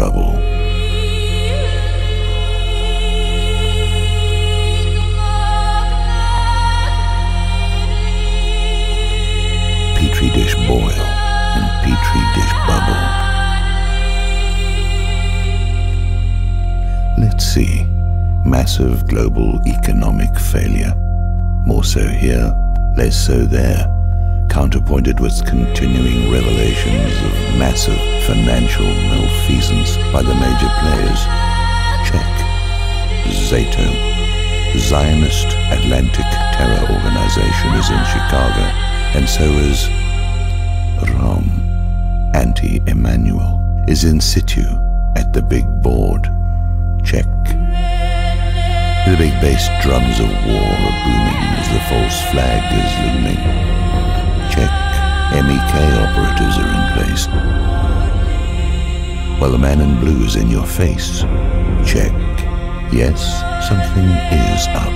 trouble. Petri dish boil and Petri dish bubble. Let's see. Massive global economic failure. More so here, less so there. Counterpointed with continuing revelations of massive financial malfeasance by the major players. Check. Zato, Zionist Atlantic Terror Organization, is in Chicago, and so is Ram. Anti-Emmanuel is in situ at the big board. Check. The big bass drums of war are booming as the false flag is looming. Check. MEK operatives are in place. While the man in blue is in your face. Check. Yes, something is up.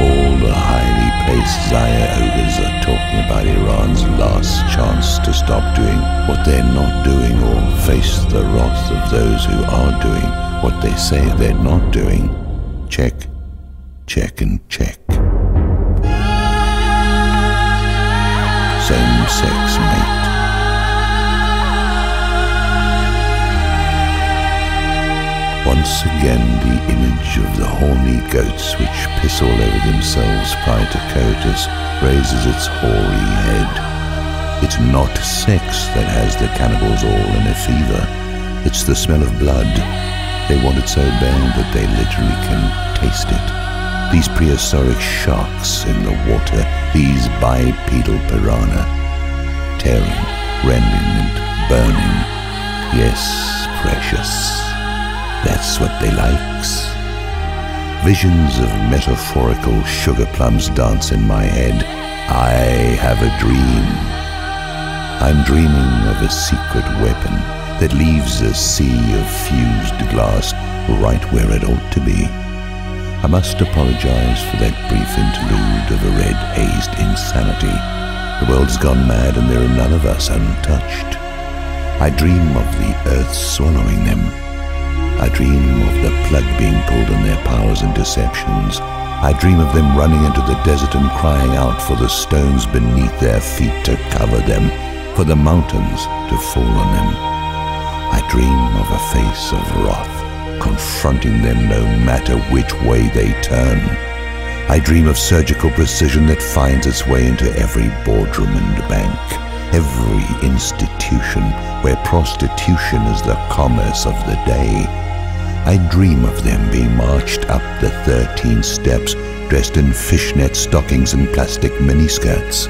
All the highly placed Zaya ogres are talking about Iran's last chance to stop doing what they're not doing or face the wrath of those who are doing what they say they're not doing. Check, check and check. Same-sex mate. Once again the image of the horny goats which piss all over themselves prior to coitus raises its hoary head. It's not sex that has the cannibals all in a fever. It's the smell of blood. They want it so bad that they literally can taste it. These prehistoric sharks in the water, these bipedal piranha, tearing, rending and burning. Yes, precious. That's what they likes. Visions of metaphorical sugar plums dance in my head. I have a dream. I'm dreaming of a secret weapon that leaves a sea of fused glass right where it ought to be. I must apologize for that brief interlude of a red-hazed insanity. The world's gone mad and there are none of us untouched. I dream of the earth swallowing them. I dream of the plug being pulled on their powers and deceptions. I dream of them running into the desert and crying out for the stones beneath their feet to cover them, for the mountains to fall on them. I dream of a face of wrath, confronting them no matter which way they turn. I dream of surgical precision that finds its way into every boardroom and bank, every institution where prostitution is the commerce of the day. I dream of them being marched up the 13 steps, dressed in fishnet stockings and plastic miniskirts.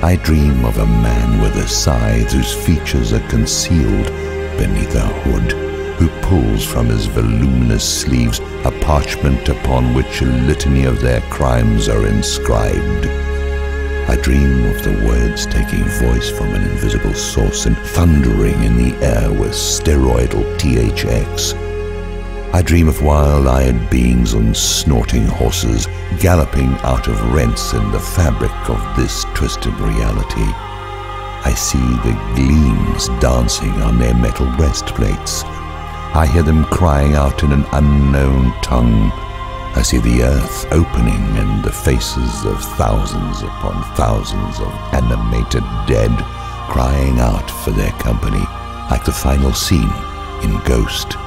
I dream of a man with a scythe whose features are concealed beneath a hood, who pulls from his voluminous sleeves a parchment upon which a litany of their crimes are inscribed. I dream of the words taking voice from an invisible source and thundering in the air with steroidal THX. I dream of wild-eyed beings on snorting horses, galloping out of rents in the fabric of this twisted reality. I see the gleams dancing on their metal breastplates. I hear them crying out in an unknown tongue. I see the earth opening and the faces of thousands upon thousands of animated dead crying out for their company, like the final scene in Ghost.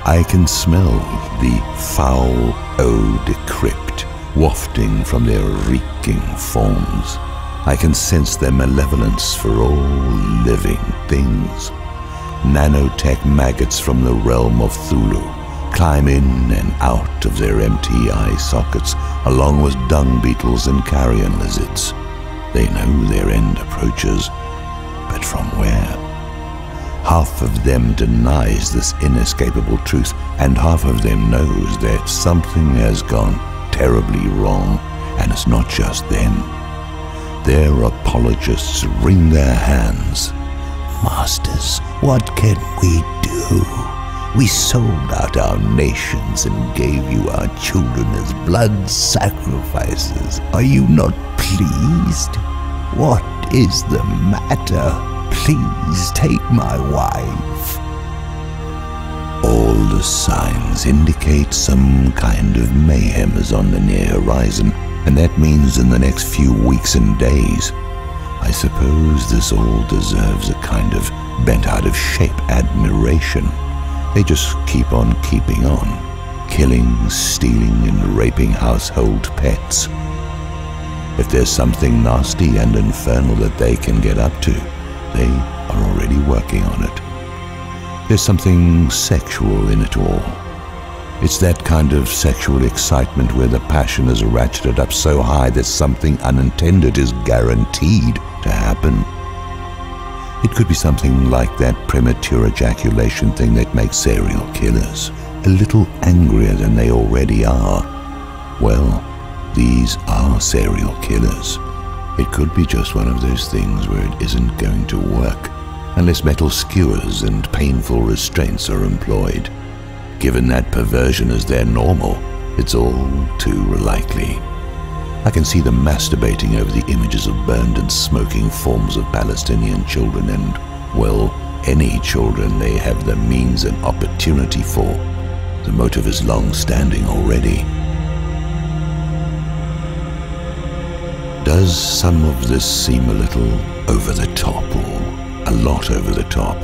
I can smell the foul eau de crypt wafting from their reeking forms. I can sense their malevolence for all living things. Nanotech maggots from the realm of Thulu climb in and out of their empty eye sockets, along with dung beetles and carrion lizards. They know their end approaches, but from where? Half of them denies this inescapable truth, and half of them knows that something has gone terribly wrong, and it's not just them. Their apologists wring their hands. Masters, what can we do? We sold out our nations and gave you our children as blood sacrifices. Are you not pleased? What is the matter? Please take my wife. those signs indicate some kind of mayhem is on the near horizon, and that means in the next few weeks and days. I suppose this all deserves a kind of bent-out-of-shape admiration. They just keep on keeping on, killing, stealing, and raping household pets. If there's something nasty and infernal that they can get up to, they are already working on it. There's something sexual in it all. It's that kind of sexual excitement where the passion is ratcheted up so high that something unintended is guaranteed to happen. It could be something like that premature ejaculation thing that makes serial killers a little angrier than they already are. Well, these are serial killers. It could be just one of those things where it isn't going to work unless metal skewers and painful restraints are employed. Given that perversion is their normal, it's all too likely. I can see them masturbating over the images of burned and smoking forms of Palestinian children and, well, any children they have the means and opportunity for. The motive is long-standing already. Does some of this seem a little over the top or a lot over the top?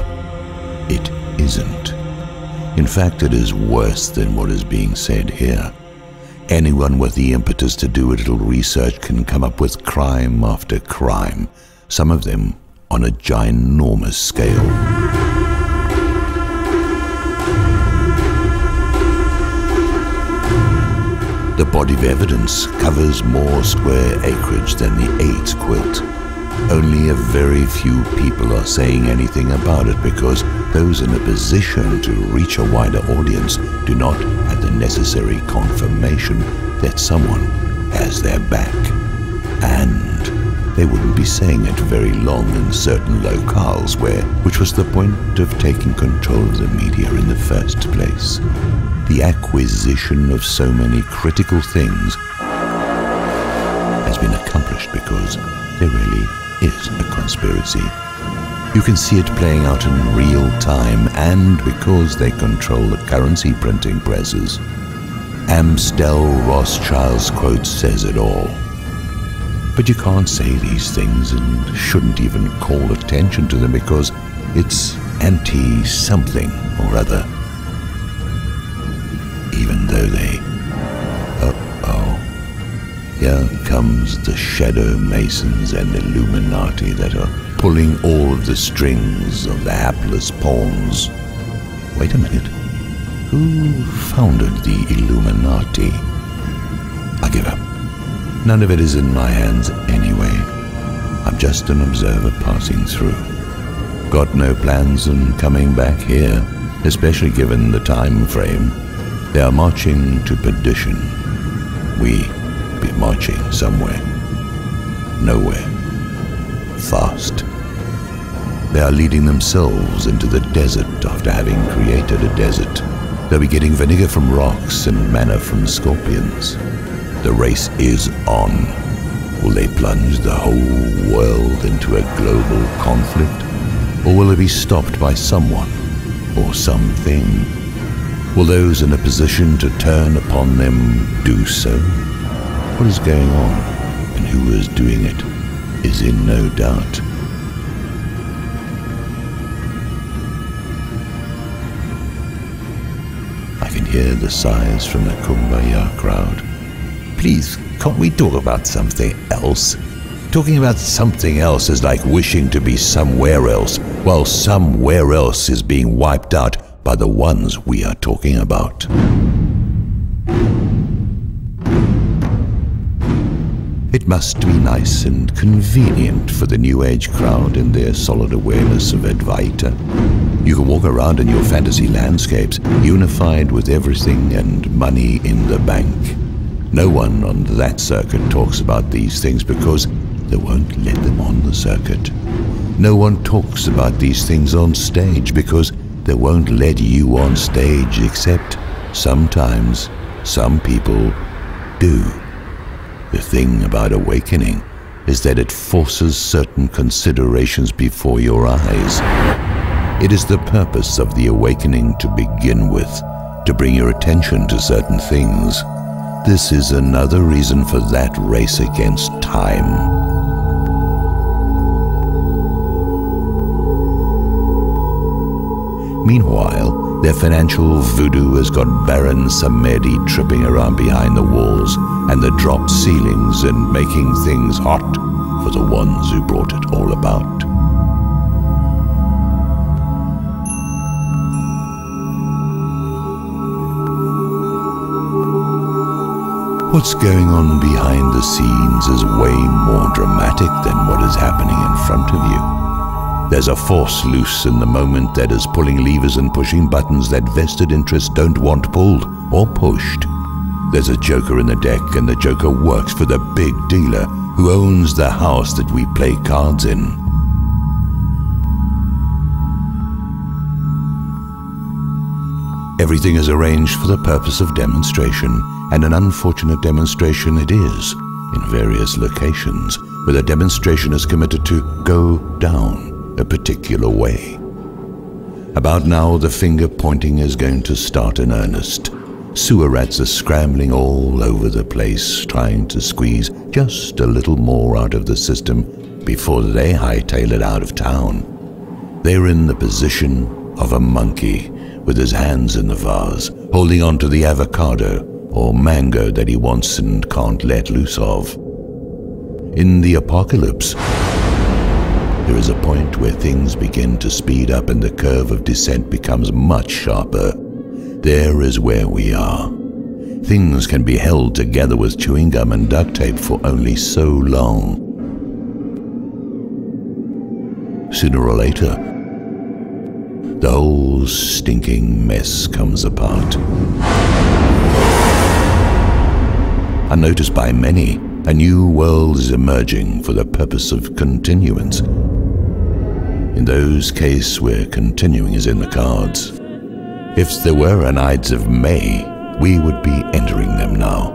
It isn't. In fact, it is worse than what is being said here. Anyone with the impetus to do a little research can come up with crime after crime, some of them on a ginormous scale. The body of evidence covers more square acreage than the AIDS quilt. Only a very few people are saying anything about it because those in a position to reach a wider audience do not have the necessary confirmation that someone has their back. And they wouldn't be saying it very long in certain locales which was the point of taking control of the media in the first place. The acquisition of so many critical things has been accomplished because there really is a conspiracy. You can see it playing out in real time, and because they control the currency printing presses. Amstel Rothschild's quote says it all. But you can't say these things and shouldn't even call attention to them because it's anti-something or other. Even though they... Here comes the shadow masons and Illuminati that are pulling all of the strings of the hapless pawns. Wait a minute. Who founded the Illuminati? I give up. None of it is in my hands anyway. I'm just an observer passing through. Got no plans on coming back here, especially given the time frame. They are marching to perdition. We be marching somewhere. Nowhere. Fast. They are leading themselves into the desert after having created a desert. They'll be getting vinegar from rocks and manna from scorpions. The race is on. Will they plunge the whole world into a global conflict? Or will it be stopped by someone or something? Will those in a position to turn upon them do so? What is going on and who is doing it is in no doubt. I can hear the sighs from the Kumbaya crowd. Please, can't we talk about something else? Talking about something else is like wishing to be somewhere else, while somewhere else is being wiped out by the ones we are talking about. It must be nice and convenient for the New Age crowd in their solid awareness of Advaita. You can walk around in your fantasy landscapes, unified with everything and money in the bank. No one on that circuit talks about these things because they won't let them on the circuit. No one talks about these things on stage because they won't let you on stage, except sometimes some people do. The thing about awakening is that it forces certain considerations before your eyes. It is the purpose of the awakening to begin with, to bring your attention to certain things. This is another reason for that race against time. Meanwhile, their financial voodoo has got Baron Samedi tripping around behind the walls and the dropped ceilings and making things hot for the ones who brought it all about. What's going on behind the scenes is way more dramatic than what is happening in front of you. There's a force loose in the moment that is pulling levers and pushing buttons that vested interests don't want pulled or pushed. There's a joker in the deck, and the joker works for the big dealer who owns the house that we play cards in. Everything is arranged for the purpose of demonstration, and an unfortunate demonstration it is, in various locations, where the demonstration is committed to go down a particular way. About now, the finger pointing is going to start in earnest. Sewer rats are scrambling all over the place, trying to squeeze just a little more out of the system before they hightail it out of town. They're in the position of a monkey with his hands in the vase, holding on to the avocado or mango that he wants and can't let loose of. In the apocalypse, there is a point where things begin to speed up and the curve of descent becomes much sharper. There is where we are. Things can be held together with chewing gum and duct tape for only so long. Sooner or later, the whole stinking mess comes apart. Unnoticed by many, a new world is emerging for the purpose of continuance. In those cases where continuing is in the cards. If there were an Ides of May, we would be entering them now.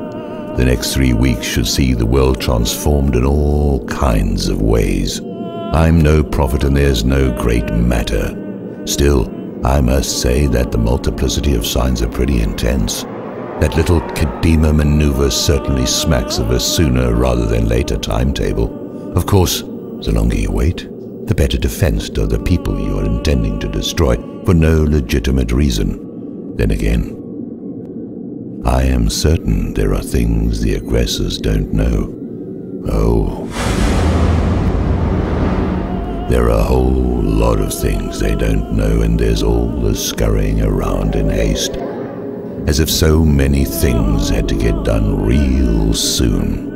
The next 3 weeks should see the world transformed in all kinds of ways. I'm no prophet and there's no great matter. Still, I must say that the multiplicity of signs are pretty intense. That little Kadima maneuver certainly smacks of a sooner rather than later timetable. Of course, the longer you wait, the better defensed are the people you are intending to destroy for no legitimate reason. Then again, I am certain there are things the aggressors don't know. Oh, there are a whole lot of things they don't know, and there's all the scurrying around in haste, as if so many things had to get done real soon.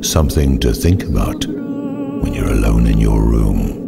Something to think about when you're alone in your room.